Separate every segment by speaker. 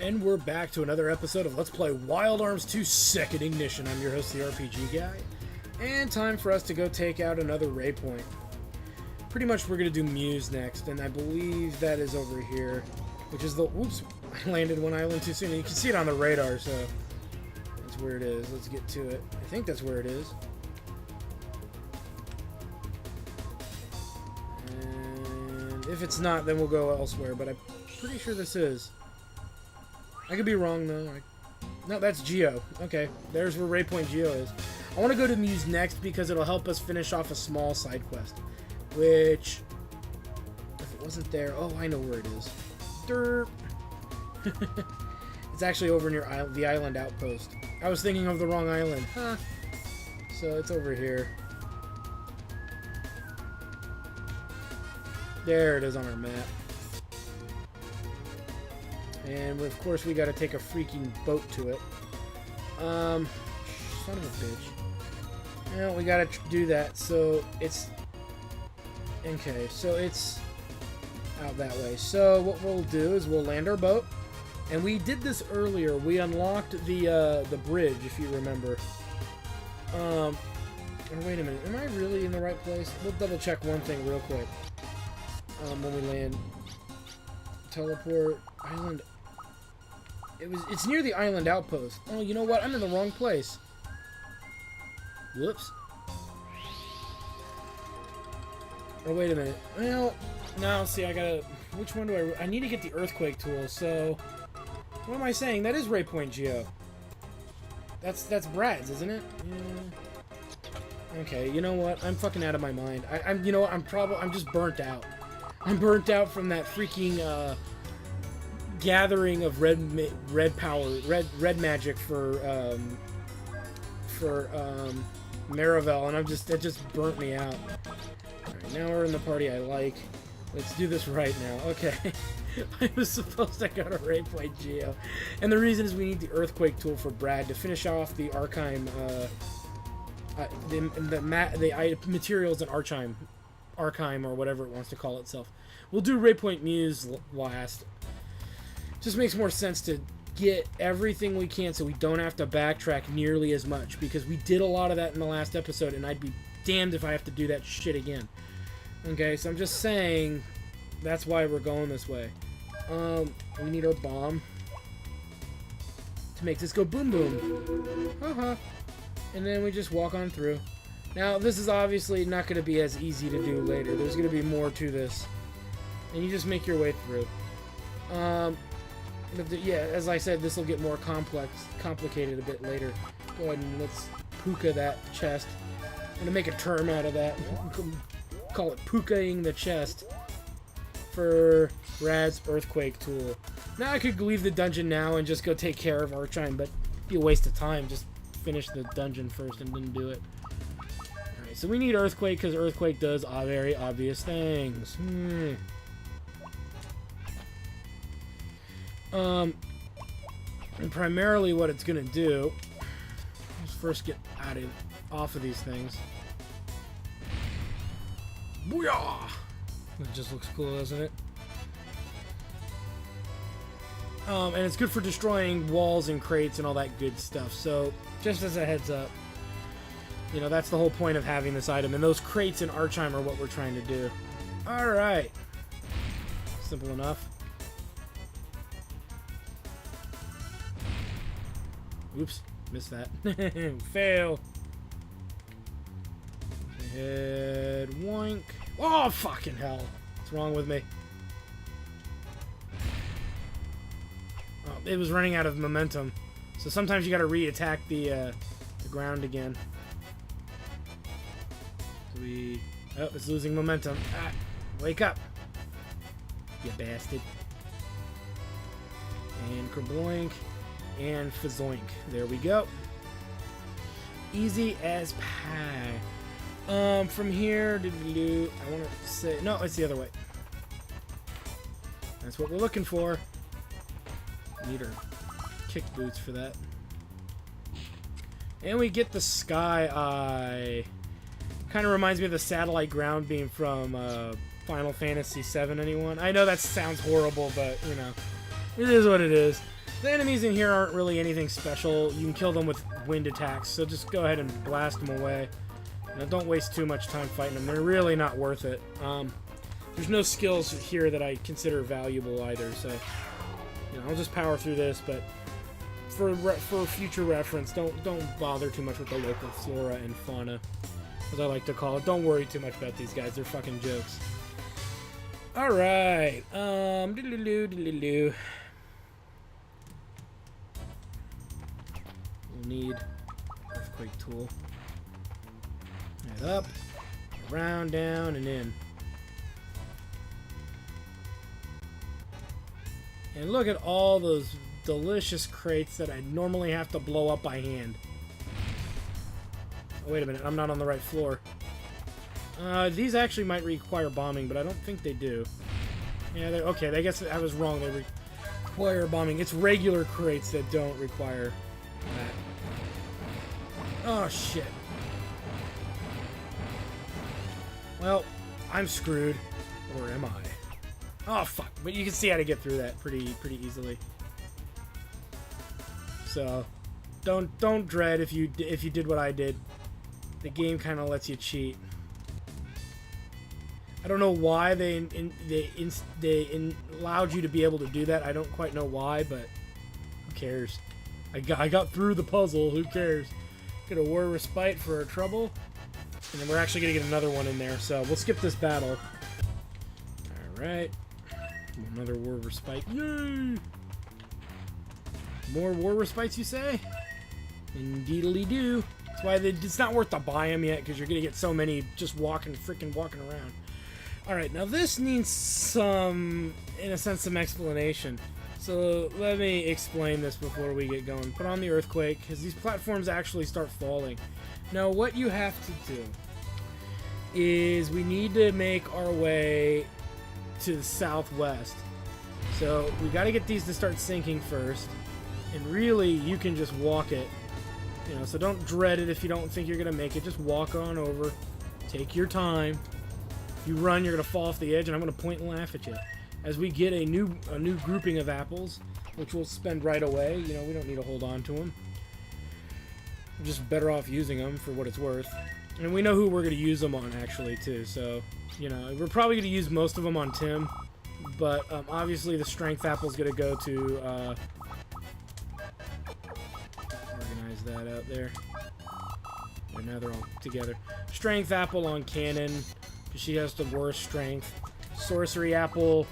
Speaker 1: And we're back to another episode of Let's Play Wild Arms 2 Second Ignition. I'm your host, the RPG Guy. And time for us to go take out another Ray Point. Pretty much we're going to do Muse next, and I believe that is over here. Which is the... Whoops, I landed one island too soon. You can see it on the radar, so... That's where it is. Let's get to it. I think that's where it is. And if it's not, then we'll go elsewhere, but I'm pretty sure this is. I could be wrong, though. No, that's Geo. Okay, there's where Ray Point Geo is. I want to go to Muse next because it'll help us finish off a small side quest. Which, if it wasn't there... Oh, I know where it is. Derp. It's actually over near the island outpost. I was thinking of the wrong island. Huh. So it's over here. There it is on our map. And of course we gotta take a freaking boat to it. Son of a bitch. Well, we gotta do that. So it's... Okay, so it's out that way. So what we'll do is we'll land our boat. And we did this earlier. We unlocked the bridge, if you remember. Oh, wait a minute. Am I really in the right place? We'll double check one thing real quick. When we land. Teleport. Island. It's near the island outpost. Oh, you know what? I'm in the wrong place. Whoops. Oh, wait a minute. Well, now, see, I gotta... Which one do I need to get the earthquake tool, so... What am I saying? That is Ray Point Geo. That's Brad's, isn't it? Yeah. Okay, you know what? I'm fucking out of my mind. You know what? I'm just burnt out. I'm burnt out from that freaking, gathering of red magic for Marivel, and that just burnt me out. Alright, now we're in the party I like. Let's do this right now. Okay. I was supposed to go to Ray Point Geo. And the reason is we need the earthquake tool for Brad to finish off the Archime, the materials in Archime, or whatever it wants to call itself. We'll do Ray Point Muse last. Just makes more sense to get everything we can so we don't have to backtrack nearly as much, because we did a lot of that in the last episode, and I'd be damned if I have to do that shit again. Okay, so I'm just saying that's why we're going this way. We need our bomb to make this go boom boom. And then we just walk on through. Now, this is obviously not going to be as easy to do later. There's going to be more to this. And you just make your way through. Yeah, as I said, this will get more complicated a bit later. Go ahead and let's puka that chest. I'm going to make a term out of that. Call it pukaing the chest for Rad's earthquake tool. Now I could leave the dungeon now and just go take care of Archime, but it'd be a waste of time. Just finish the dungeon first and then do it. Alright, so we need earthquake because earthquake does very obvious things. And primarily what it's gonna do is first get off of these things. Booyah! It just looks cool, doesn't it? And it's good for destroying walls and crates and all that good stuff. So, just as a heads up, you know, that's the whole point of having this item. And those crates in Archime are what we're trying to do. Alright. Simple enough. Oops, missed that. Fail. Head woink. Oh, fucking hell. What's wrong with me? Oh, it was running out of momentum. So sometimes you gotta re-attack the ground again. Oh, it's losing momentum. Ah, wake up. You bastard. And kerboink. And fizzoink. There we go. Easy as pie. From here, I want to say... No, it's the other way. That's what we're looking for. Need our kick boots for that. And we get the Sky Eye. Kind of reminds me of the satellite ground beam from Final Fantasy VII, anyone? I know that sounds horrible, but, you know, it is what it is. The enemies in here aren't really anything special. You can kill them with wind attacks, so just go ahead and blast them away. Now, don't waste too much time fighting them. They're really not worth it. There's no skills here that I consider valuable either, so you know, I'll just power through this, but for future reference, don't bother too much with the local flora and fauna, as I like to call it. Don't worry too much about these guys. They're fucking jokes. Alright, We'll need earthquake tool. Head up, around, down, and in. And look at all those delicious crates that I normally have to blow up by hand. Oh, wait a minute, I'm not on the right floor. These actually might require bombing, but I don't think they do. Yeah, okay, I guess I was wrong. They require bombing. It's regular crates that don't require that. Oh, shit. Well, I'm screwed. Or am I? Oh, fuck. But you can see how to get through that pretty easily. So, don't dread if you did what I did. The game kind of lets you cheat. I don't know why they allowed you to be able to do that. I don't quite know why, but who cares? I got through the puzzle. Who cares? Get a war respite for our trouble, and then we're actually gonna get another one in there. So we'll skip this battle. All right, another war respite. Yay! More war respites, you say? Indeedly do. That's why it's not worth to buy them yet, because you're gonna get so many just freaking walking around. Alright, now this needs some, in a sense, some explanation. So let me explain this before we get going. Put on the earthquake, because these platforms actually start falling. Now what you have to do is we need to make our way to the southwest. So we got to get these to start sinking first. And really, you can just walk it. You know, so don't dread it if you don't think you're going to make it. Just walk on over. Take your time. If you run, you're going to fall off the edge, and I'm going to point and laugh at you. As we get a new grouping of apples, which we'll spend right away. You know, we don't need to hold on to them. We're just better off using them for what it's worth. And we know who we're going to use them on, actually, too. So, you know, we're probably going to use most of them on Tim. But, obviously, the strength apple is going to go to, organize that out there. And now they're all together. Strength apple on Cannon, because she has the worst strength. Sorcery apple,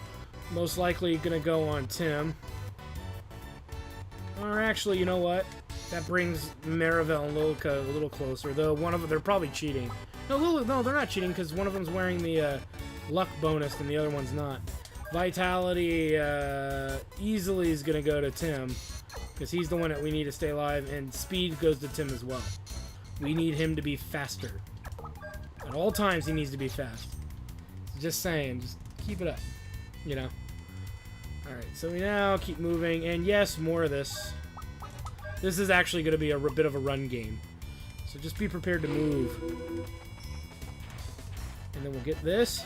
Speaker 1: most likely going to go on Tim. Or actually, you know what? That brings Marivel and Lilka a little closer, though one of them, they're probably cheating. No, they're not cheating, because one of them's wearing the luck bonus and the other one's not. Vitality easily is going to go to Tim, because he's the one that we need to stay alive, and speed goes to Tim as well. We need him to be faster. At all times, he needs to be fast. Just saying, just keep it up, you know. Alright, so we now keep moving, and yes, more of this. This is actually going to be a bit of a run game. So just be prepared to move. And then we'll get this.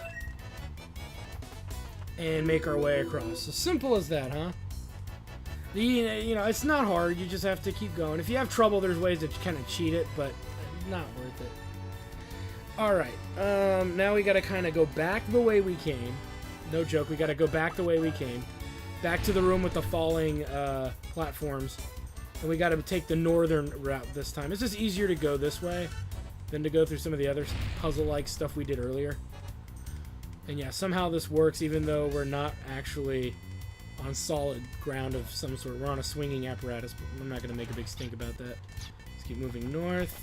Speaker 1: And make our way across. So simple as that, huh? You know, it's not hard. You just have to keep going. If you have trouble, there's ways to kind of cheat it, but not worth it. Alright, now we gotta kind of go back the way we came. No joke, we gotta go back the way we came. Back to the room with the falling platforms. And we gotta take the northern route this time. It's just easier to go this way than to go through some of the other puzzle-like stuff we did earlier. And yeah, somehow this works even though we're not actually on solid ground of some sort. We're on a swinging apparatus, but I'm not gonna make a big stink about that. Let's keep moving north.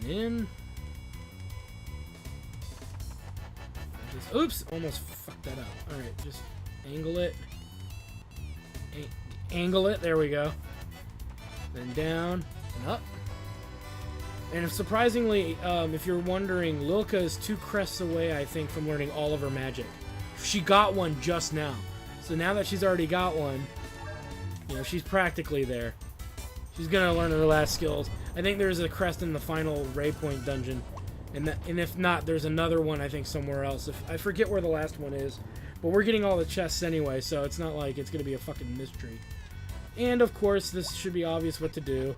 Speaker 1: And in. Oops! Almost fucked that up. Alright, just angle it. Angle it. There we go. Then down and up. And if surprisingly, if you're wondering, Lilka is 2 crests away, I think, from learning all of her magic. She got one just now. So now that she's already got one, you know, she's practically there. She's gonna learn her last skills. I think there's a crest in the final Ray Point dungeon. And if not, there's another one, I think, somewhere else. I forget where the last one is. But we're getting all the chests anyway, so it's not like it's going to be a fucking mystery. And, of course, this should be obvious what to do.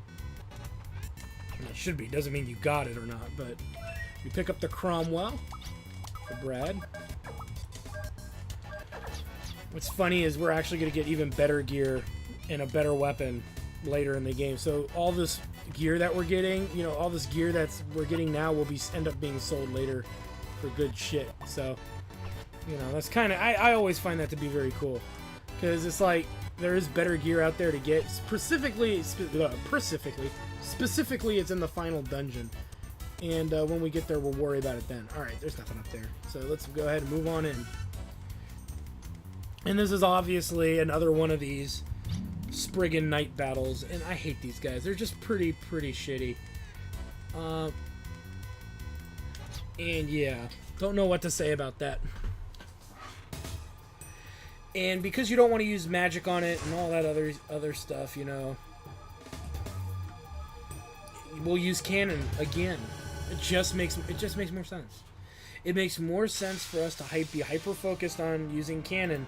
Speaker 1: It should be. Doesn't mean you got it or not, but you pick up the Cromwell for Brad. What's funny is we're actually going to get even better gear and a better weapon later in the game. So all this gear that we're getting, you know, all this gear we're getting now will end up being sold later for good shit. So, you know, that's kind of, I always find that to be very cool, because it's like there is better gear out there to get. Specifically, it's in the final dungeon, and when we get there, we'll worry about it then. All right, there's nothing up there, so let's go ahead and move on in. And this is obviously another one of these Spriggan Knight battles, and I hate these guys. They're just pretty shitty. And yeah, don't know what to say about that. And because you don't want to use magic on it and all that other stuff, you know, we'll use cannon again. It just makes more sense. It makes more sense for us to be hyper focused on using cannon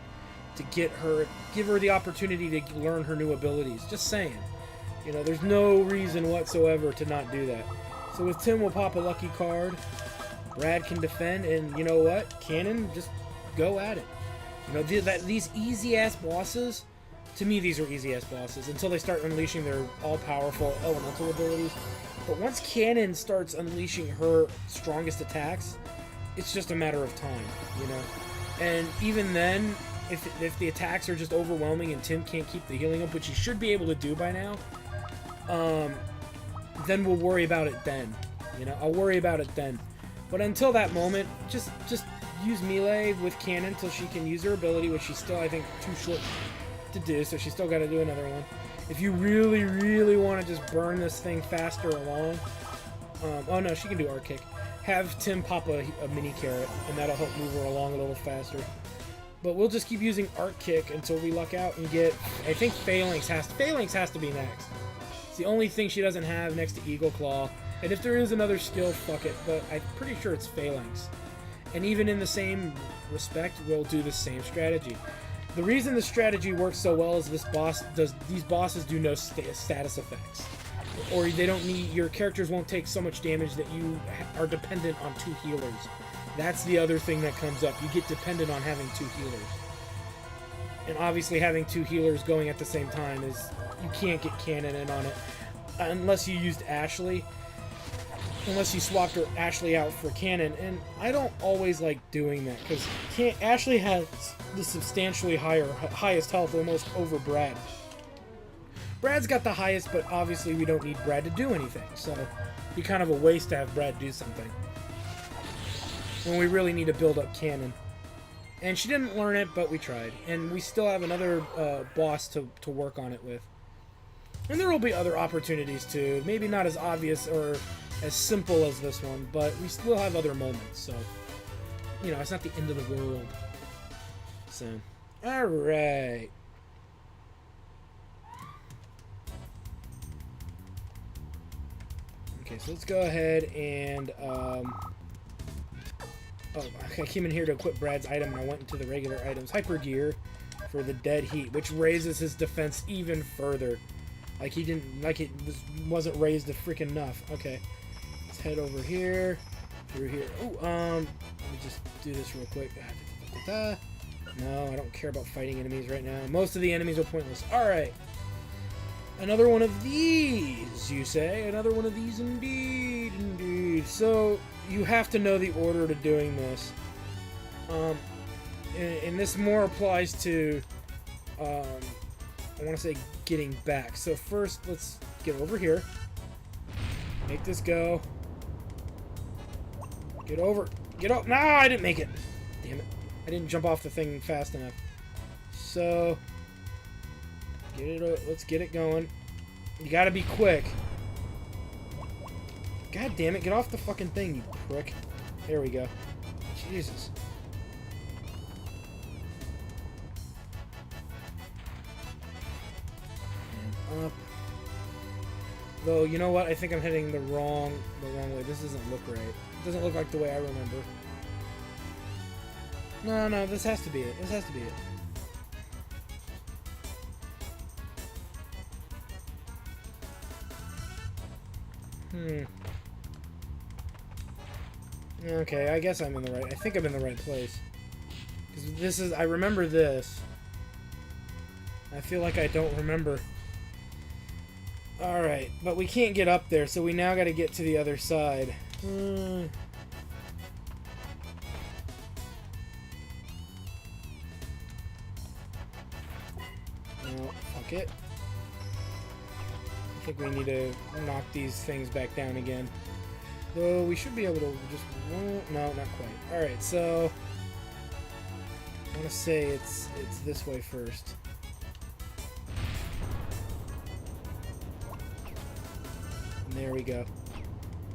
Speaker 1: to give her the opportunity to learn her new abilities. Just saying. You know, there's no reason whatsoever to not do that. So with Tim, we'll pop a lucky card. Brad can defend, and you know what? Cannon, just go at it. You know, these easy-ass bosses, to me these are easy-ass bosses, until they start unleashing their all-powerful elemental abilities. But once Cannon starts unleashing her strongest attacks, it's just a matter of time, you know? And even then, if the attacks are just overwhelming and Tim can't keep the healing up, which he should be able to do by now, then we'll worry about it then. You know, I'll worry about it then. But until that moment, just use melee with Cannon until she can use her ability, which she's still, I think, too short to do, so she's still got to do another one. If you really want to just burn this thing faster along, oh no, she can do arc kick. Have Tim pop a mini carrot, and that'll help move her along a little faster. But we'll just keep using arc kick until we luck out and get, I think Phalanx has to be next. It's the only thing she doesn't have next to Eagle Claw. And if there is another skill, fuck it, but I'm pretty sure it's Phalanx. And even in the same respect, we'll do the same strategy. The reason the strategy works so well is these bosses do no status effects. Or they don't need, your characters won't take so much damage that you are dependent on two healers. That's the other thing that comes up. You get dependent on having two healers. And obviously having two healers going at the same time is, you can't get Cannon in on it. Unless you used Ashley. Unless you swapped her Ashley out for Cannon. And I don't always like doing that, because Ashley has the substantially highest health almost over Brad. Brad's got the highest, but obviously we don't need Brad to do anything. So it'd be kind of a waste to have Brad do something when we really need to build up Cannon. And she didn't learn it, but we tried. And we still have another boss to work on it with. And there will be other opportunities too. Maybe not as obvious or as simple as this one, but we still have other moments. So, you know, it's not the end of the world. So, alright. Okay, so let's go ahead and, oh, I came in here to equip Brad's item, and I went into the regular items. Hyper Gear for the Dead Heat, which raises his defense even further. Like he didn't, like it wasn't raised a freaking enough. Okay, let's head over here, through here. Oh, let me just do this real quick. No, I don't care about fighting enemies right now. Most of the enemies are pointless. All right. Another one of these, you say? Another one of these, indeed, indeed. So, you have to know the order to doing this. And this more applies to, I want to say getting back. So first, let's get over here. Make this go. Get over. Get up. No, I didn't make it. Damn it. I didn't jump off the thing fast enough. So, let's get it going. You gotta be quick. God damn it, get off the fucking thing, you prick. There we go. Jesus. And up. Though, you know what? I think I'm heading the wrong way. This doesn't look right. It doesn't look like the way I remember. No, no, this has to be it. This has to be it. Okay, I guess I'm in the right... I think I'm in the right place. Because this is... I remember this. I feel like I don't remember. Alright, but we can't get up there, so we now got to get to the other side. No, fuck it. I think we need to knock these things back down again. Though we should be able to just... No, not quite. Alright, so... I want to say it's this way first. And there we go.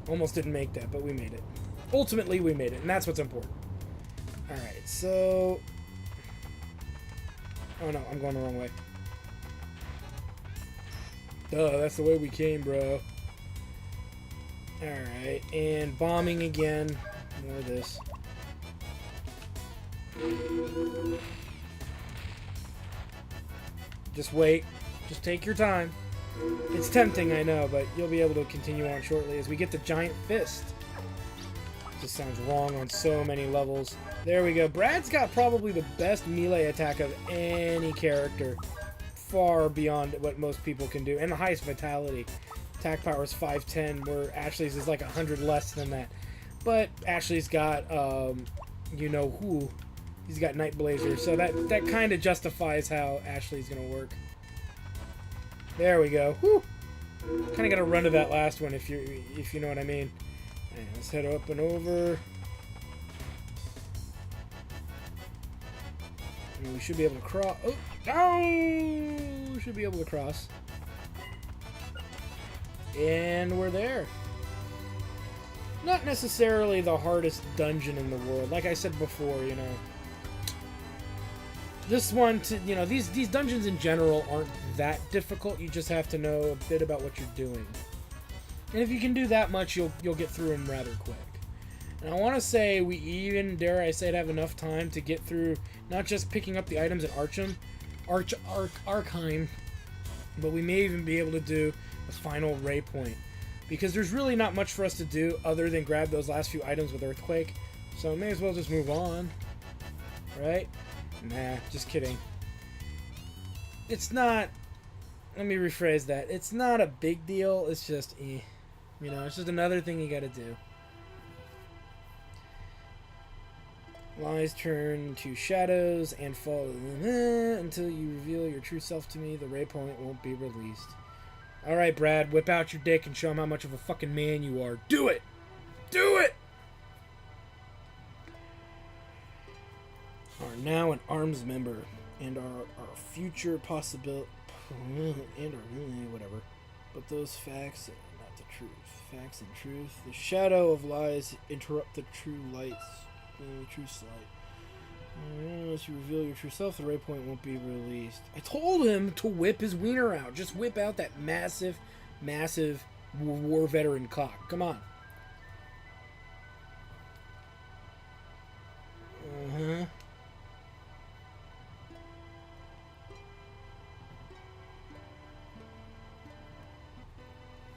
Speaker 1: Almost didn't make that, but we made it. Ultimately, we made it, and that's what's important. Alright, so... Oh no, I'm going the wrong way. Duh, that's the way we came, bro. Alright, and bombing again. More of this. Just wait. Just take your time. It's tempting, I know, but you'll be able to continue on shortly as we get the giant fist. Just sounds wrong on so many levels. There we go. Brad's got probably the best melee attack of any character. Far beyond what most people can do. And the highest vitality. Attack power is 510, where Ashley's is like 100 less than that. But Ashley's got, you know who. He's got Night Blazer, so that kind of justifies how Ashley's going to work. There we go. Whew. Kind of got to run to that last one if you know what I mean. Right, let's head up and over. And we should be able to cross. Oh, no! We should be able to cross. And we're there. Not necessarily the hardest dungeon in the world. Like I said before, you know. This one, you know, these dungeons in general aren't that difficult. You just have to know a bit about what you're doing. And if you can do that much, you'll get through them rather quick. And I want to say we even, dare I say, have enough time to get through not just picking up the items at Archheim, but we may even be able to do the final Ray Point. Because there's really not much for us to do other than grab those last few items with Earthquake. So may as well just move on. Right? Nah, just kidding. It's not... Let me rephrase that. It's not a big deal. It's just, you know, it's just another thing you gotta do. Lies turn to shadows and fall until you reveal your true self to me. The Ray Point won't be released. Alright, Brad, whip out your dick and show him how much of a fucking man you are. Do it! Do it! Are now an ARMS member and our future possibility and our whatever. But those facts are not the truth. Facts and truth. The shadow of lies interrupt the true lights. The true light. Unless you reveal your true self, the Ray Point won't be released. I told him to whip his wiener out. Just whip out that massive, massive war veteran cock. Come on. Uh-huh.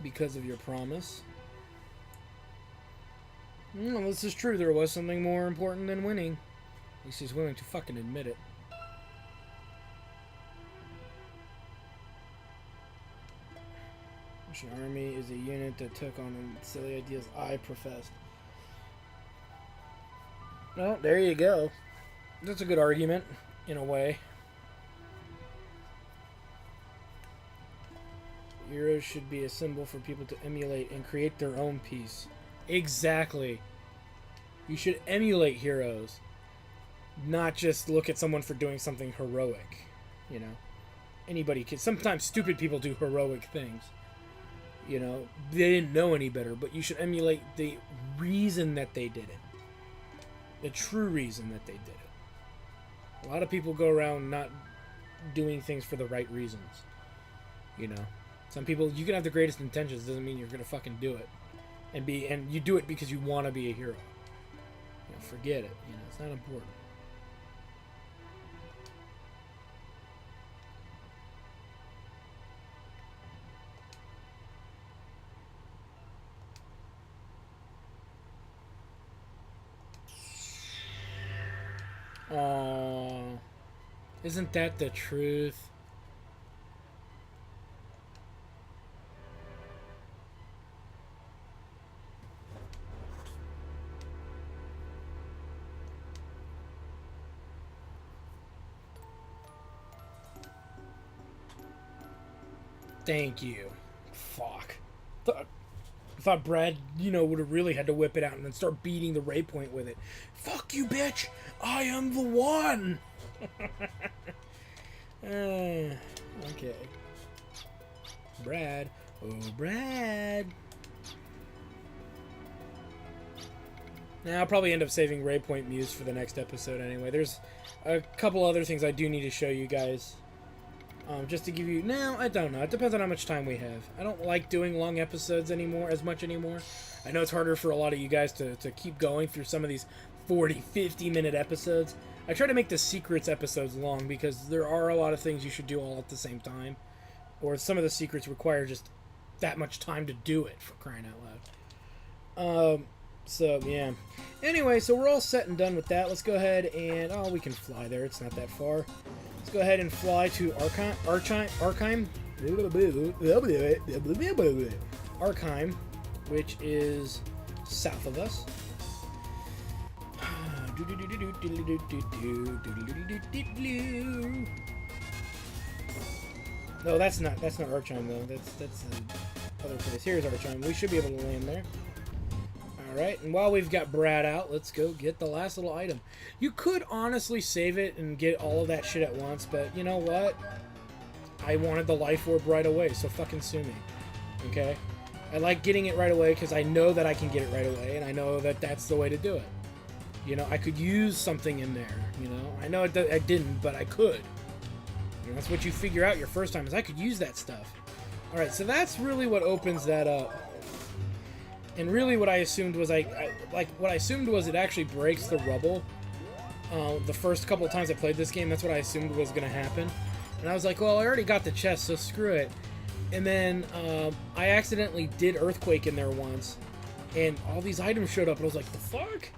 Speaker 1: Because of your promise. No, this is true. There was something more important than winning. At least he's willing to fucking admit it. Russian army is a unit that took on the silly ideas I professed. Well, there you go. That's a good argument, in a way. Heroes should be a symbol for people to emulate and create their own peace. Exactly. You should emulate heroes. Not just look at someone for doing something heroic. You know? Anybody can. Sometimes stupid people do heroic things. You know? They didn't know any better, but you should emulate the reason that they did it. The true reason that they did it. A lot of people go around not doing things for the right reasons. You know? Some people, you can have the greatest intentions, doesn't mean you're gonna fucking do it, and you do it because you want to be a hero. You know, forget it. You know, it's not important. Aww. Isn't that the truth? Thank you. Fuck. I thought Brad, you know, would have really had to whip it out and then start beating the Ray Point with it. Fuck you, bitch! I am the one! Okay. Brad. Oh, Brad. Now, I'll probably end up saving Ray Point Muse for the next episode anyway. There's a couple other things I do need to show you guys. Just to give you... No, I don't know. It depends on how much time we have. I don't like doing long episodes as much anymore. I know it's harder for a lot of you guys to keep going through some of these 40, 50-minute episodes. I try to make the secrets episodes long because there are a lot of things you should do all at the same time. Or some of the secrets require just that much time to do it, for crying out loud. So, yeah. Anyway, so we're all set and done with that. Let's go ahead and... Oh, we can fly there. It's not that far. Let's go ahead and fly to Arkheim, which is south of us. No, that's not Arkheim though. That's the other place. Here's Arkheim. We should be able to land there. Alright, and while we've got Brad out, let's go get the last little item. You could honestly save it and get all of that shit at once, but you know what? I wanted the life orb right away, so fucking sue me. Okay? I like getting it right away because I know that I can get it right away, and I know that that's the way to do it. You know, I could use something in there, you know? I know I didn't, but I could. You know, that's what you figure out your first time, is I could use that stuff. Alright, so that's really what opens that up. And really what I assumed was it actually breaks the rubble. The first couple of times I played this game, that's what I assumed was going to happen. And I was like, well, I already got the chest, so screw it. And then I accidentally did Earthquake in there once, and all these items showed up, and I was like, the fuck?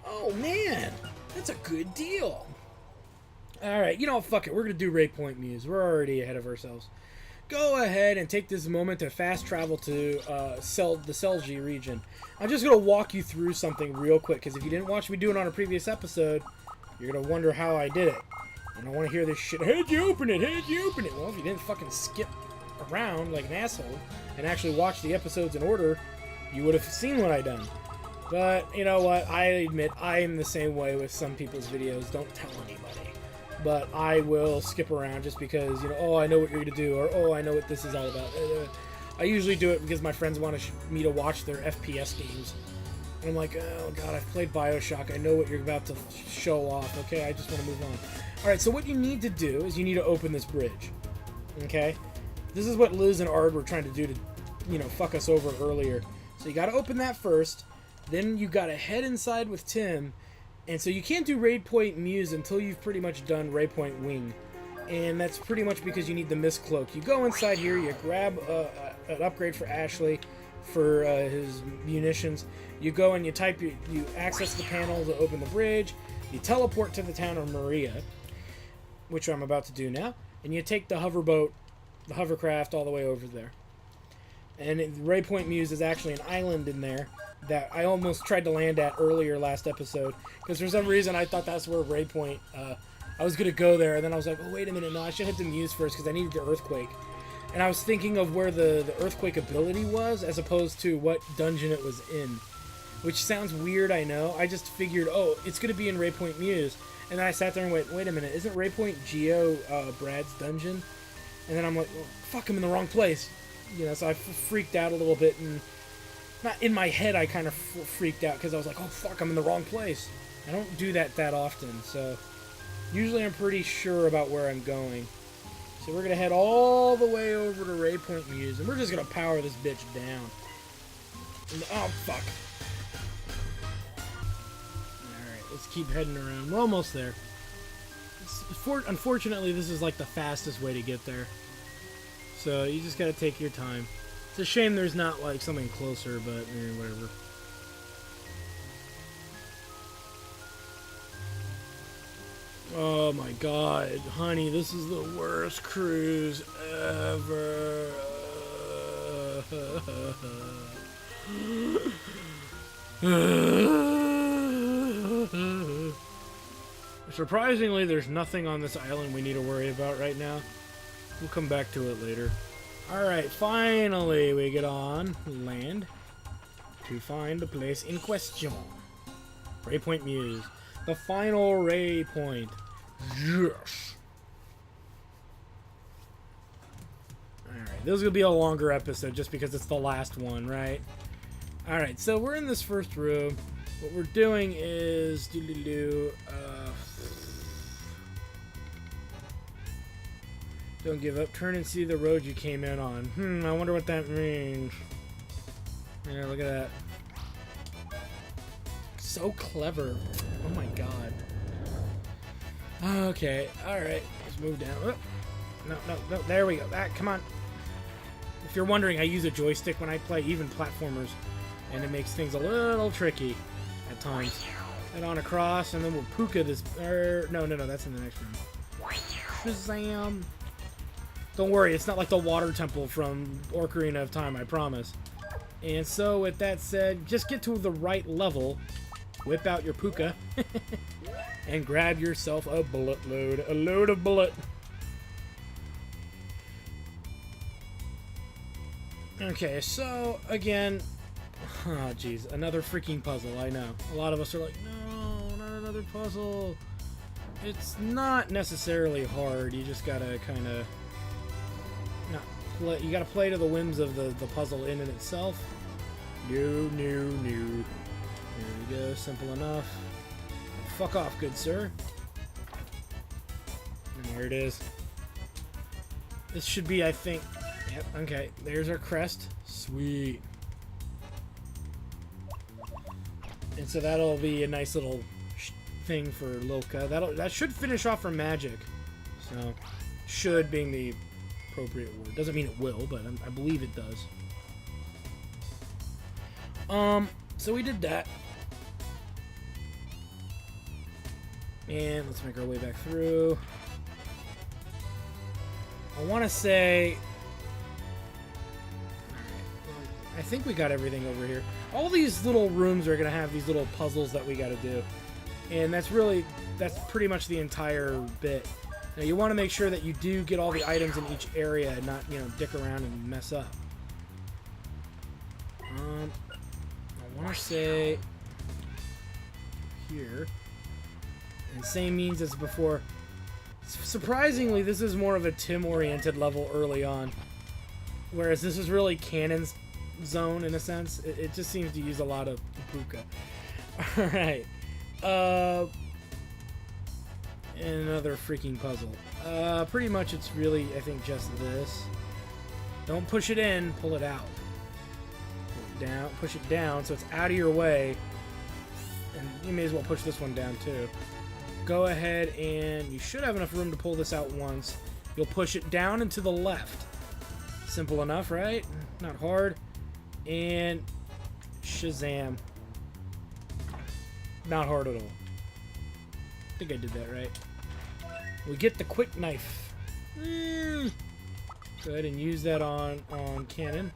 Speaker 1: Oh, man, that's a good deal. Alright, you know what, fuck it, we're going to do Ray Point Muse. We're already ahead of ourselves. Go ahead and take this moment to fast travel to the Selji region. I'm just going to walk you through something real quick, because if you didn't watch me do it on a previous episode, you're going to wonder how I did it. And I want to hear this shit, how'd you open it, how'd you open it? Well, if you didn't fucking skip around like an asshole and actually watch the episodes in order, you would have seen what I done. But, you know what, I admit I am the same way with some people's videos. Don't tell anybody. But I will skip around just because, you know, oh, I know what you're going to do, or oh, I know what this is all about. I usually do it because my friends want me to watch their FPS games. And I'm like, oh, God, I've played Bioshock. I know what you're about to show off. Okay, I just want to move on. Alright, so what you need to do is you need to open this bridge. Okay? This is what Liz and Ard were trying to do to, you know, fuck us over earlier. So you got to open that first. Then you got to head inside with Tim. And so you can't do Ray Point Muse until you've pretty much done Ray Point Wing. And that's pretty much because you need the Mist Cloak. You go inside here, you grab an upgrade for Ashley for his munitions. You go and you access the panel to open the bridge. You teleport to the town of Maria, which I'm about to do now. And you take the hoverboat, the hovercraft, all the way over there. And Ray Point Muse is actually an island in there that I almost tried to land at earlier last episode, because for some reason I thought that's where Ray Point, I was going to go there, and then I was like, oh, wait a minute, no, I should hit the Muse first, because I needed the Earthquake. And I was thinking of where the Earthquake ability was, as opposed to what dungeon it was in. Which sounds weird, I know. I just figured, oh, it's going to be in Ray Point Muse. And then I sat there and went, wait a minute, isn't Ray Point Geo Brad's dungeon? And then I'm like, well, fuck, I'm in the wrong place. You know, so I freaked out a little bit, and not in my head, I kind of freaked out because I was like, oh fuck, I'm in the wrong place. I don't do that often, so usually I'm pretty sure about where I'm going. So we're gonna head all the way over to Waypoint Muse, and we're just gonna power this bitch down. Oh, fuck. Alright, let's keep heading around. We're almost there. Unfortunately, this is like the fastest way to get there. So you just gotta take your time. It's a shame there's not like something closer, but whatever. Oh my god, honey, this is the worst cruise ever. Surprisingly, there's nothing on this island we need to worry about right now. We'll come back to it later. Alright, finally we get on land to find the place in question. Waypoint Muse. The final waypoint. Yes! Alright, this is going to be a longer episode just because it's the last one, right? Alright, so we're in this first room. What we're doing is... don't give up. Turn and see the road you came in on. I wonder what that means. Yeah, look at that. So clever. Oh my god. Okay, alright. Let's move down. Oh. No. There we go. Come on. If you're wondering, I use a joystick when I play even platformers, and it makes things a little tricky at times. Head on across, and then we'll puka this. No, that's in the next room. Shazam! Don't worry, it's not like the water temple from Ocarina of Time, I promise. And so, with that said, just get to the right level, whip out your puka, and grab yourself a bullet load. A load of bullet. Okay, so, again... oh, jeez. Another freaking puzzle, I know. A lot of us are like, no, not another puzzle. It's not necessarily hard. You just gotta kind of... you gotta play to the whims of the puzzle in and itself. No. There we go. Simple enough. Fuck off, good sir. And there it is. This should be, I think... yep, okay. There's our crest. Sweet. And so that'll be a nice little thing for Lilka. That should finish off her magic. So, should being the appropriate word. Doesn't mean it will, but I believe it does. So we did that. And let's make our way back through. I want to say... alright, I think we got everything over here. All these little rooms are going to have these little puzzles that we got to do. And that's pretty much the entire bit. Now you want to make sure that you do get all the items in each area and not, dick around and mess up. I want to say here, and same means as before. Surprisingly, this is more of a Tim-oriented level early on, whereas this is really Canon's zone in a sense. It just seems to use a lot of puka. All right. Another freaking puzzle. Pretty much it's really, I think, just this. Don't push it in, pull it out. Push it down so it's out of your way. And you may as well push this one down too. Go ahead and you should have enough room to pull this out once. You'll push it down and to the left. Simple enough, right? Not hard. And Shazam. Not hard at all. I think I did that right. We get the quick knife. Go ahead and use that on Canon.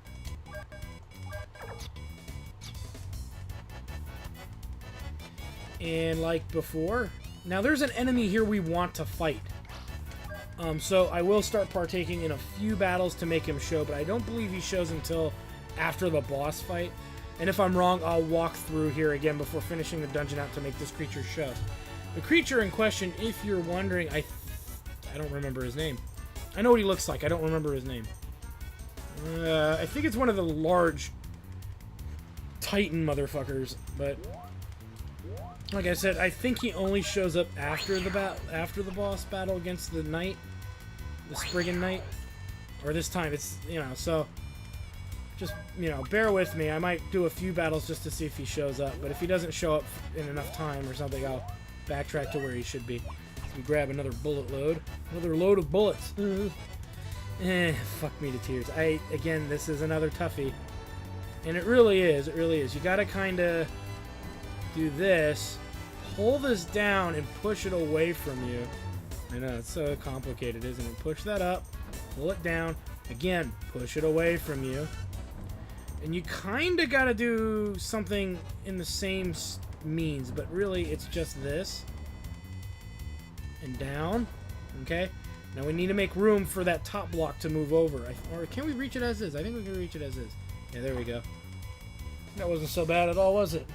Speaker 1: And like before, now there's an enemy here we want to fight. So I will start partaking in a few battles to make him show, but I don't believe he shows until after the boss fight. And if I'm wrong, I'll walk through here again before finishing the dungeon out to make this creature show. The creature in question, if you're wondering, I don't remember his name. I know what he looks like. I don't remember his name. I think it's one of the large Titan motherfuckers, but like I said, I think he only shows up after the boss battle against the knight. the Spriggan Knight. Or this time it's, you know, so just, you know, bear with me. I might do a few battles just to see if he shows up. But if he doesn't show up in enough time or something, I'll backtrack to where he should be. So we grab another bullet load. Another load of bullets. Fuck me to tears. Again, this is another toughie. And it really is. It really is. You gotta kind of do this. Pull this down and push it away from you. I know, it's so complicated, isn't it? Push that up. Pull it down. Again, push it away from you. And you kind of got to do something in the same means, but really it's just this. And down. Okay? Now we need to make room for that top block to move over. Or can we reach it as is? I think we can reach it as is. Yeah, there we go. That wasn't so bad at all, was it?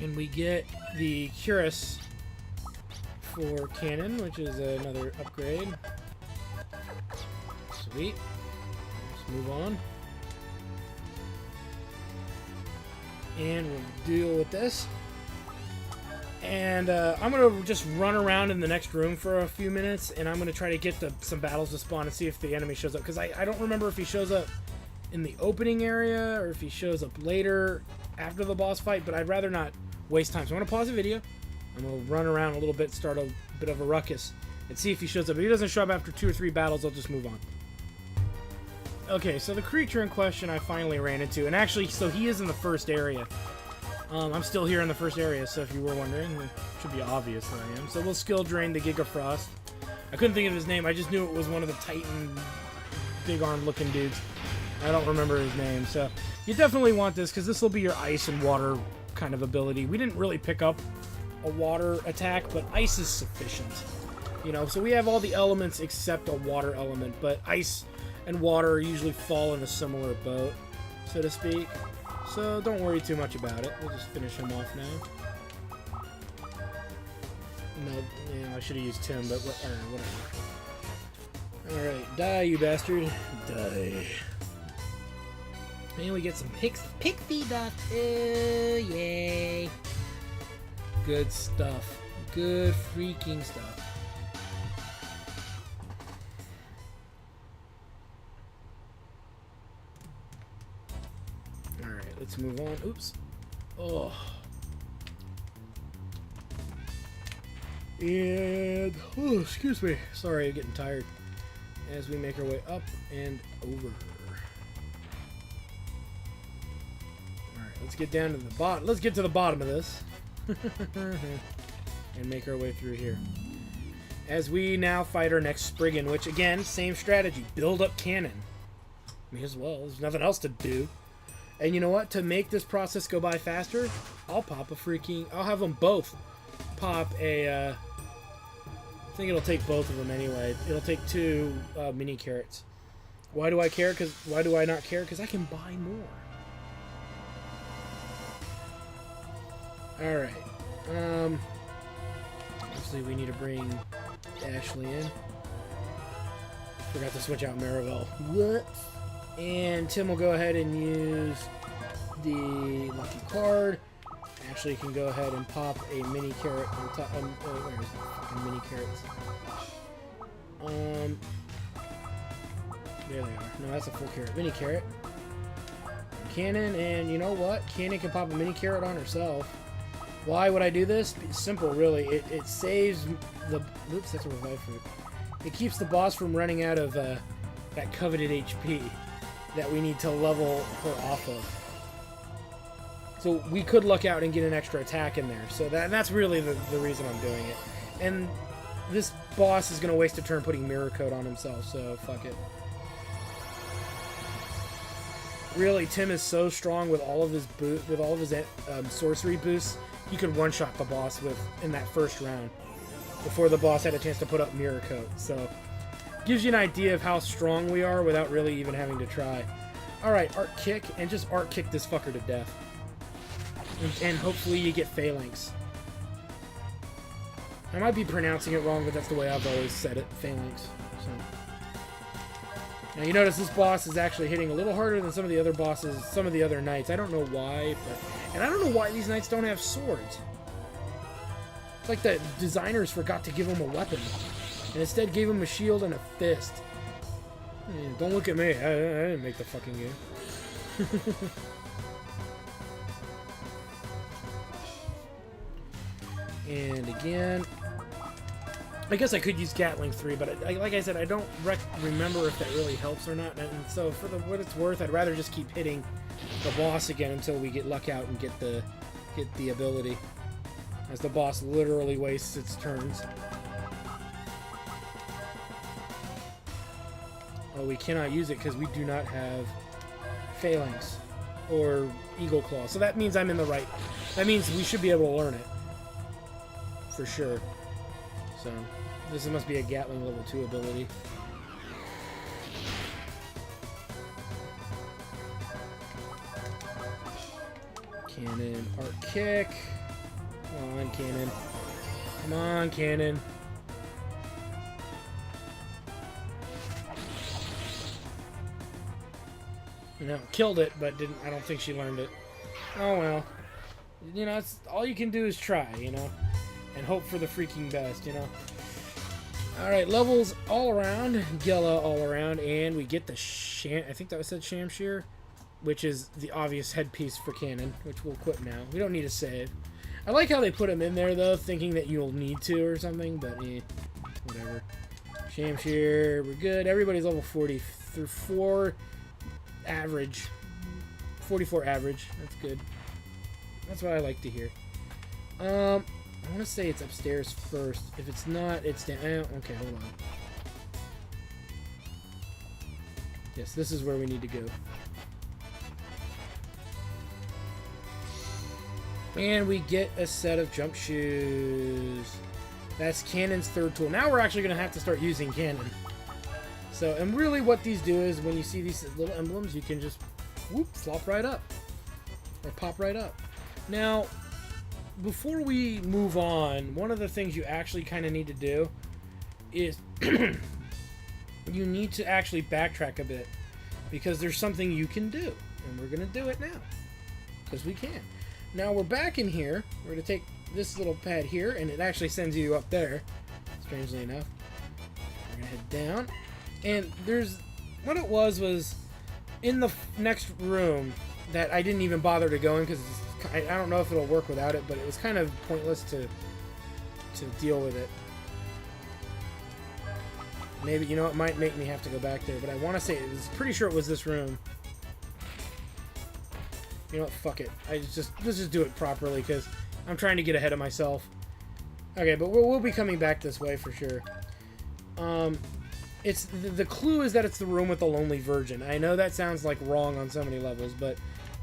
Speaker 1: And we get the cuirass for cannon, which is another upgrade. Sweet. Let's move on. And we'll deal with this. And I'm going to just run around in the next room for a few minutes, and I'm going to try to get some battles to spawn and see if the enemy shows up. Because I don't remember if he shows up in the opening area or if he shows up later after the boss fight, but I'd rather not waste time. So I'm going to pause the video. I'm going to run around a little bit, start a bit of a ruckus, and see if he shows up. If he doesn't show up after 2 or 3 battles, I'll just move on. Okay, so the creature in question I finally ran into, and actually, so he is in the first area. I'm still here in the first area, so if you were wondering, it should be obvious that I am. So we'll skill drain the Giga Frost. I couldn't think of his name, I just knew it was one of the Titan, big arm looking dudes. I don't remember his name, so you definitely want this, because this will be your ice and water kind of ability. We didn't really pick up a water attack, but ice is sufficient. You know, so we have all the elements except a water element, but ice and water usually fall in a similar boat, so to speak. So don't worry too much about it. We'll just finish him off now. No, yeah, I should have used Tim, but whatever. Alright, die, you bastard. Die. And we get some pixie dust. Yay. Good stuff. Good freaking stuff. Alright, let's move on. Oops. Oh. And, oh, excuse me. Sorry, I'm getting tired. As we make our way up and over. Alright, let's get down to the bottom. Let's get to the bottom of this. And make our way through here. As we now fight our next Spriggan, which again, same strategy. Build up cannon. May as well. There's nothing else to do. And you know what? To make this process go by faster, I'll have them both pop a, I think it'll take both of them anyway. It'll take 2 mini carrots. Why do I care? Why do I not care? Because I can buy more. Alright. Obviously we need to bring Ashley in. Forgot to switch out Maribel. Whoops. And Tim will go ahead and use the lucky card. Ashley can go ahead and pop a mini carrot on top. Where is the fucking mini carrots? There they are. No, that's a full carrot. Mini carrot. Cannon, and you know what? Cannon can pop a mini carrot on herself. Why would I do this? It's simple, really. It saves the... Oops, that's a revive fruit. It keeps the boss from running out of that coveted HP that we need to level her off of. So we could luck out and get an extra attack in there. So that's really the reason I'm doing it. And this boss is going to waste a turn putting Mirror Coat on himself, so fuck it. Really, Tim is so strong with all of his sorcery boosts. He could one-shot the boss in that first round before the boss had a chance to put up Mirror Coat. So gives you an idea of how strong we are without really even having to try. Alright, Arc Kick, and just Arc Kick this fucker to death. And hopefully you get Phalanx. I might be pronouncing it wrong, but that's the way I've always said it, Phalanx. So. Now you notice this boss is actually hitting a little harder than some of the other bosses, some of the other knights. I don't know why, and I don't know why these knights don't have swords. It's like the designers forgot to give them a weapon. and instead gave him a shield and a fist. Don't look at me. I didn't make the fucking game. And again, I guess I could use Gatling 3, but like I said, I don't remember if that really helps or not. And so for what it's worth, I'd rather just keep hitting the boss again until we get luck out and get the ability, as the boss literally wastes its turns. Oh, we cannot use it because we do not have Phalanx or Eagle Claw. So that means I'm in the right. That means we should be able to learn it for sure. So this must be a Gatling level 2 ability. Cannon, arc kick. Come on, cannon. Come on, cannon. No, killed it, but didn't. I don't think she learned it. Oh well. You know, it's all you can do is try, you know, and hope for the freaking best, you know. All right, levels all around, Gela all around, and we get the I think that was said Shamshir, which is the obvious headpiece for cannon, which we'll equip now. We don't need to save. I like how they put them in there though, thinking that you'll need to or something, but whatever. Shamshir, we're good. Everybody's level 40 through 4 average. 44 average. That's good. That's what I like to hear. I want to say it's upstairs first. If it's not, it's down. Okay, hold on. Yes, this is where we need to go. And we get a set of jump shoes. That's Cannon's third tool. Now we're actually going to have to start using Cannon. So, and really what these do is when you see these little emblems, you can just whoop, flop right up. Or pop right up. Now, before we move on, one of the things you actually kind of need to do is you need to actually backtrack a bit, because there's something you can do, and we're going to do it now, because we can. Now we're back in here. We're going to take this little pad here, and it actually sends you up there, strangely enough. We're going to head down, and there's, what it was in the next room that I didn't even bother to go in, because I don't know if it'll work without it, but it was kind of pointless to deal with it. Maybe, you know, it might make me have to go back there, but I want to say, it was pretty sure it was this room. You know what, fuck it. Let's just do it properly, because I'm trying to get ahead of myself. Okay, but we'll be coming back this way for sure. It's the clue is that it's the room with the Lonely Virgin. I know that sounds like wrong on so many levels, but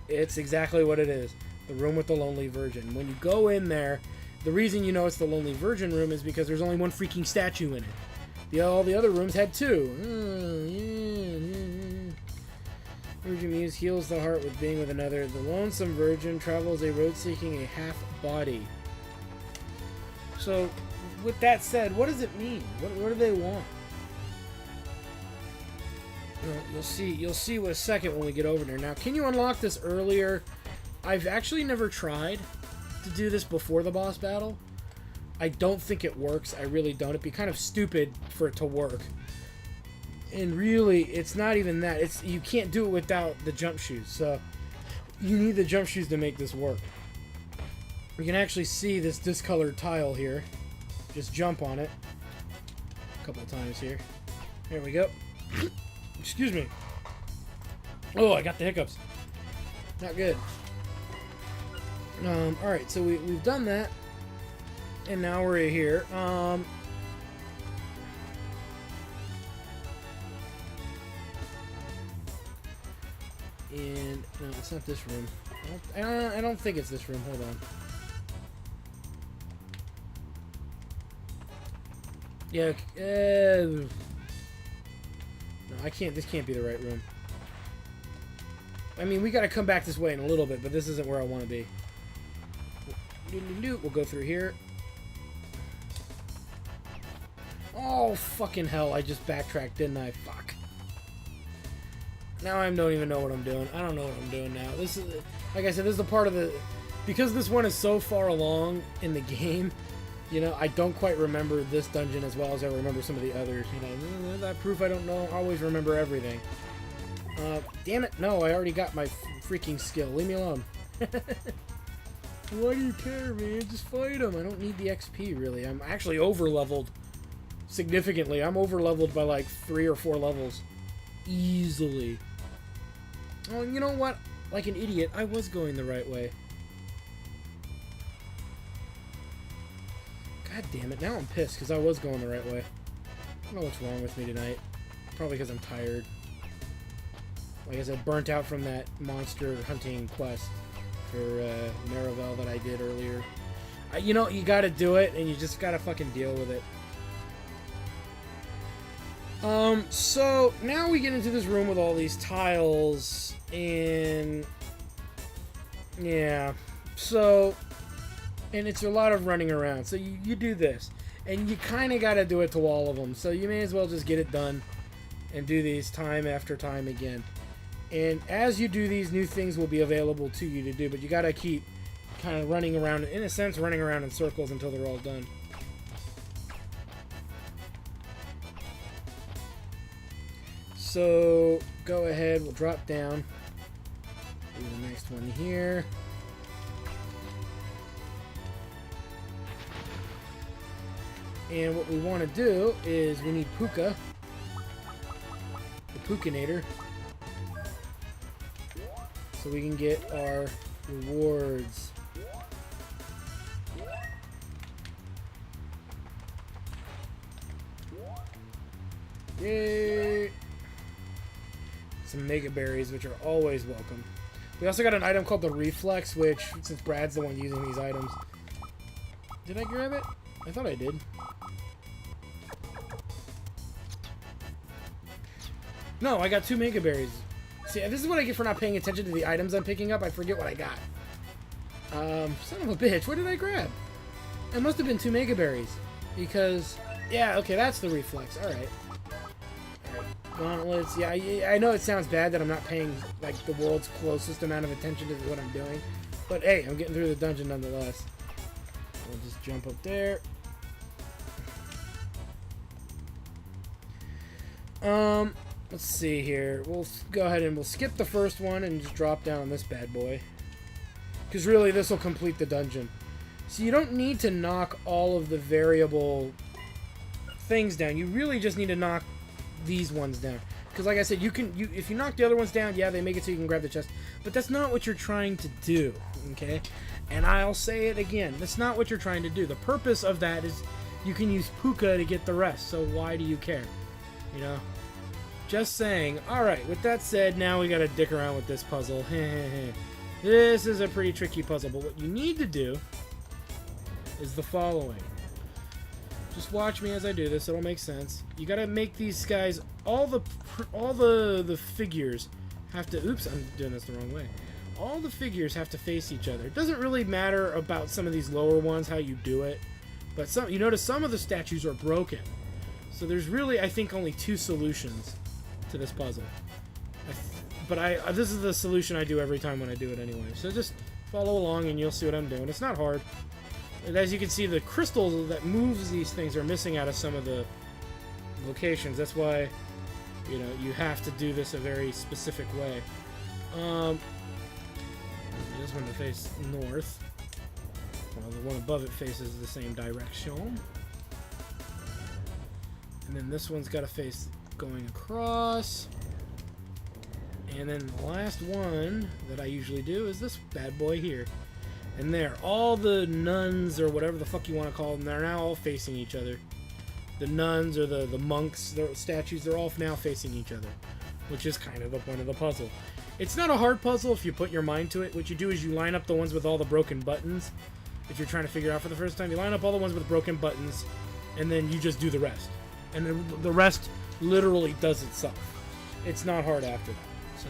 Speaker 1: it's exactly what it is. The room with the Lonely Virgin. When you go in there, the reason you know it's the Lonely Virgin room is because there's only one freaking statue in it. All the other rooms had two. Virgin Muse heals the heart with being with another. The lonesome virgin travels a road seeking a half body. So, with that said, what does it mean? What do they want? Well, you'll see with a second when we get over there. Now, can you unlock this earlier? I've actually never tried to do this before the boss battle. I don't think it works. I really don't. It'd be kind of stupid for it to work. And really, it's not even that. You can't do it without the jump shoes. So, you need the jump shoes to make this work. We can actually see this discolored tile here. Just jump on it a couple of times here. There we go. Excuse me. Oh, I got the hiccups. Not good. Alright, so we've done that. And now we're here. And no, it's not this room. I don't think it's this room. Hold on. Yeah. No, I can't. This can't be the right room. I mean, we got to come back this way in a little bit, but this isn't where I want to be. We'll go through here. Oh, fucking hell. I just backtracked, didn't I? Fuck. Now I don't even know what I'm doing. I don't know what I'm doing now. This is, like I said, this is the part of the... Because this one is so far along in the game, You know, I don't quite remember this dungeon as well as I remember some of the others. You know, that proof I don't know. Always remember everything. Damn it. No, I already got my freaking skill. Leave me alone. Why do you care, man? Just fight him. I don't need the XP, really. I'm actually over-leveled significantly. I'm over-leveled by like 3 or 4 levels. Easily. Oh, you know what? Like an idiot, I was going the right way. God damn it. Now I'm pissed because I was going the right way. I don't know what's wrong with me tonight. Probably because I'm tired. Like I said, burnt out from that monster hunting quest for Marivel that I did earlier. You know, you gotta do it, and you just gotta fucking deal with it. So now we get into this room with all these tiles, and yeah, so, and it's a lot of running around. So you do this, and you kind of gotta do it to all of them. So you may as well just get it done and do these time after time again. And as you do these, new things will be available to you to do, but you gotta keep kind of running around, in a sense, running around in circles until they're all done. So, go ahead, we'll drop down. Do the next one here. And what we want to do is we need Puka, the Pukinator, so we can get our rewards. Yay! Some Mega Berries, which are always welcome. We also got an item called the Reflex, which, since Brad's the one using these items... Did I grab it? I thought I did. No, I got 2 Mega Berries. See, this is what I get for not paying attention to the items I'm picking up. I forget what I got. Son of a bitch, what did I grab? It must have been 2 Mega Berries. Because, yeah, okay, that's the Reflex. Alright. Gauntlets. Yeah, I know it sounds bad that I'm not paying, like, the world's closest amount of attention to what I'm doing. But, hey, I'm getting through the dungeon nonetheless. We'll just jump up there. Let's see here. We'll go ahead and we'll skip the first one and just drop down on this bad boy. Because really, this will complete the dungeon. So you don't need to knock all of the variable things down. You really just need to knock these ones down. Because like I said, if you knock the other ones down, yeah, they make it so you can grab the chest. But that's not what you're trying to do, okay? And I'll say it again. That's not what you're trying to do. The purpose of that is you can use Puka to get the rest. So why do you care? You know? Just saying. Alright, with that said, now we gotta dick around with this puzzle. This is a pretty tricky puzzle, but what you need to do is the following. Just watch me as I do this, it'll make sense. You gotta make these guys, all the figures have to, oops, I'm doing this the wrong way. All the figures have to face each other. It doesn't really matter about some of these lower ones, how you do it, but you notice some of the statues are broken. So there's really, I think, only 2 solutions to this puzzle. But this is the solution I do every time when I do it anyway. So just follow along and you'll see what I'm doing. It's not hard. And as you can see, the crystal that moves these things are missing out of some of the locations. That's why, you know, you have to do this a very specific way. This one to face north, while the one above it faces the same direction. And then this one's got to face going across. And then the last one that I usually do is this bad boy here. And there, all the nuns, or whatever the fuck you want to call them, they're now all facing each other. The nuns, or the monks, the statues, they're all now facing each other. Which is kind of the point of the puzzle. It's not a hard puzzle if you put your mind to it. What you do is you line up the ones with all the broken buttons. If you're trying to figure it out for the first time, you line up all the ones with broken buttons, and then you just do the rest. And then the rest literally does itself. It's not hard after that. So,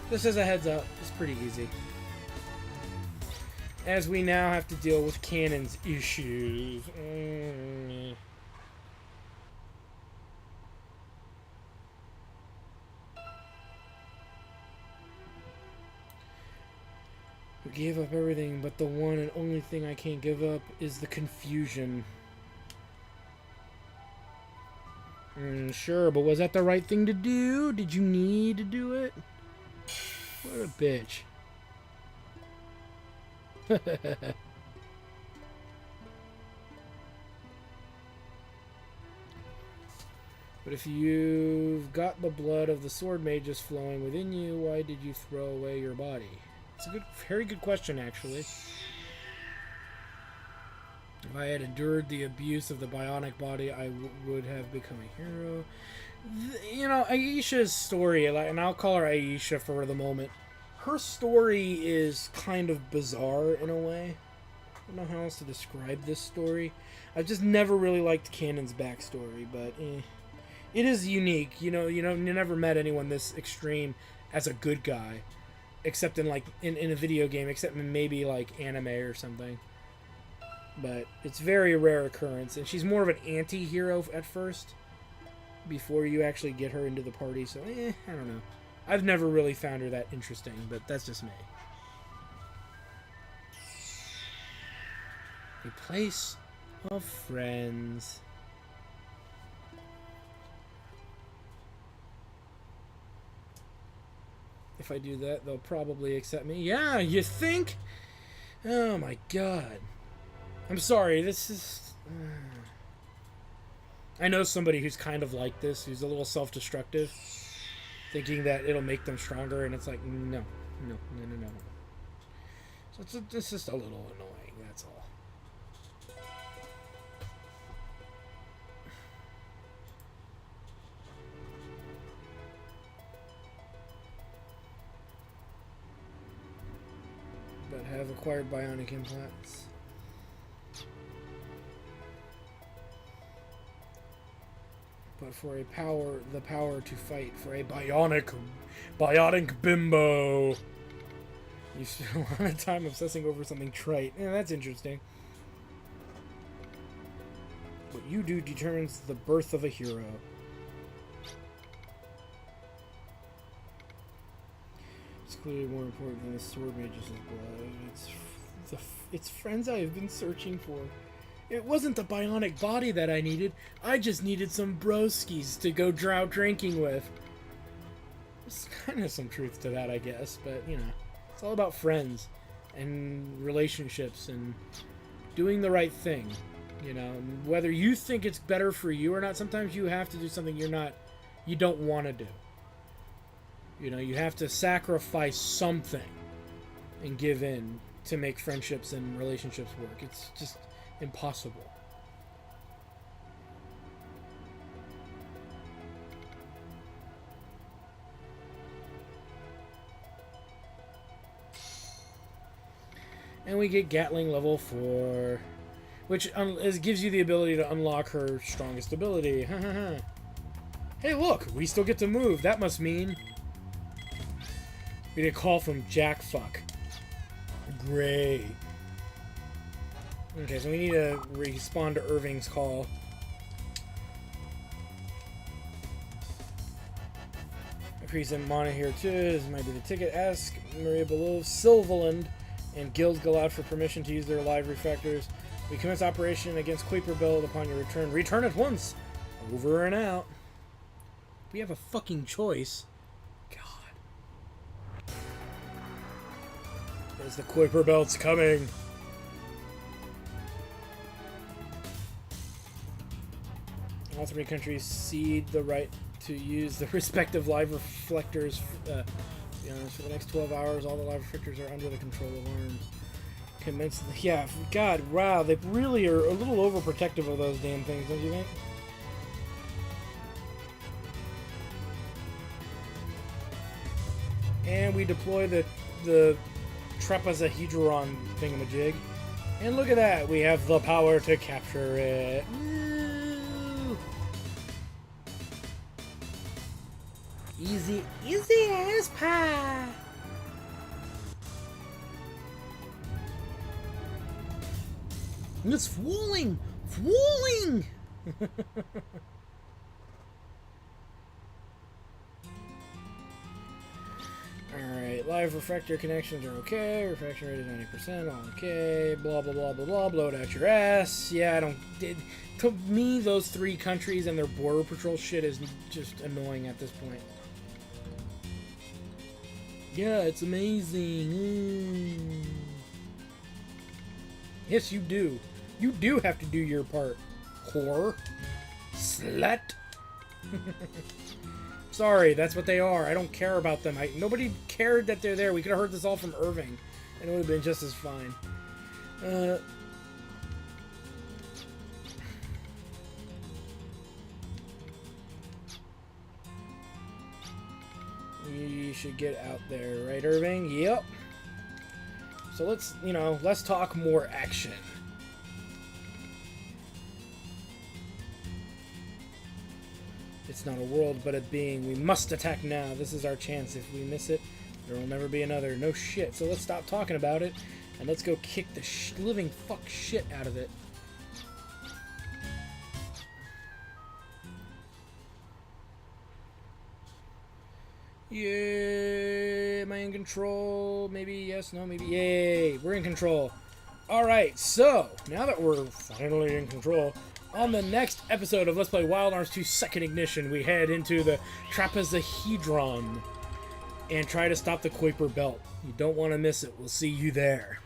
Speaker 1: this is a heads up. It's pretty easy. As we now have to deal with Canon's issues. who gave up everything, but the one and only thing I can't give up is the confusion. Sure, but was that the right thing to do? Did you need to do it? What a bitch. But if you've got the blood of the sword mages flowing within you, why did you throw away your body? It's a very good question, actually. If I had endured the abuse of the bionic body, I would have become a hero. You know, Aisha's story, and I'll call her Aisha for the moment, her story is kind of bizarre in a way. I don't know how else to describe this story. I've just never really liked Canon's backstory, but it is unique. You never met anyone this extreme as a good guy, except in in a video game, except in maybe like anime or something. But it's very rare occurrence, and she's more of an anti-hero at first, before you actually get her into the party. So I don't know. I've never really found her that interesting, but that's just me. A place of friends. If I do that, they'll probably accept me. Yeah, you think? Oh my god. I'm sorry, this is... I know somebody who's kind of like this, who's a little self-destructive, thinking that it'll make them stronger, and it's like, no. So it's just a little annoying, that's all. But have acquired bionic implants. But for the power to fight, for a bionic bimbo. You spend a lot of time obsessing over something trite. Yeah, that's interesting. What you do determines the birth of a hero. It's clearly more important than the sword mage's blood. It's friends I have been searching for. It wasn't the bionic body that I needed. I just needed some broskies to go out drinking with. There's kind of some truth to that, I guess. But, you know, it's all about friends and relationships and doing the right thing. You know, whether you think it's better for you or not, sometimes you have to do something you don't want to do. You know, you have to sacrifice something and give in to make friendships and relationships work. It's just impossible. And we get Gatling level 4, which gives you the ability to unlock her strongest ability. Hey, look, we still get to move. That must mean we get a call from Jackfuck. Great. Okay, so we need to respond to Irving's call. Increase in mana here too. This might be the ticket. Ask Maria below Silverland and Guild Galad for permission to use their live refractors. We commence operation against Quaper Build upon your return. Return at once. Over and out. We have a fucking choice. God. There's the Quaper Belt's coming. All 3 countries cede the right to use the respective live reflectors. For the next 12 hours, all the live reflectors are under the control of arms. Commence the... Yeah, God, wow, they really are a little overprotective of those damn things, don't you think? And we deploy the trapezohedron thingamajig. And look at that, we have the power to capture it. Easy as pie. It's falling! Alright, live refractor connections are okay. Refraction rate is 90%, all okay. Blah, blah, blah, blah, blah. Blow it out your ass. Yeah, I don't... To me, those 3 countries and their border patrol shit is just annoying at this point. Yeah, it's amazing. Yes, you do. You do have to do your part. Whore. Slut. Sorry, that's what they are. I don't care about them. Nobody cared that they're there. We could have heard this all from Irving, and it would have been just as fine. We should get out there, right, Irving? Yep. So let's talk more action. It's not a world, but a being. We must attack now. This is our chance. If we miss it, there will never be another. No shit. So let's stop talking about it, and let's go kick the living fuck shit out of it. Yay! Am I in control? Maybe yes, no, maybe. Yay! We're in control. Alright, so, now that we're finally in control, on the next episode of Let's Play Wild Arms 2 Second Ignition, we head into the trapezohedron and try to stop the Kuiper Belt. You don't want to miss it. We'll see you there.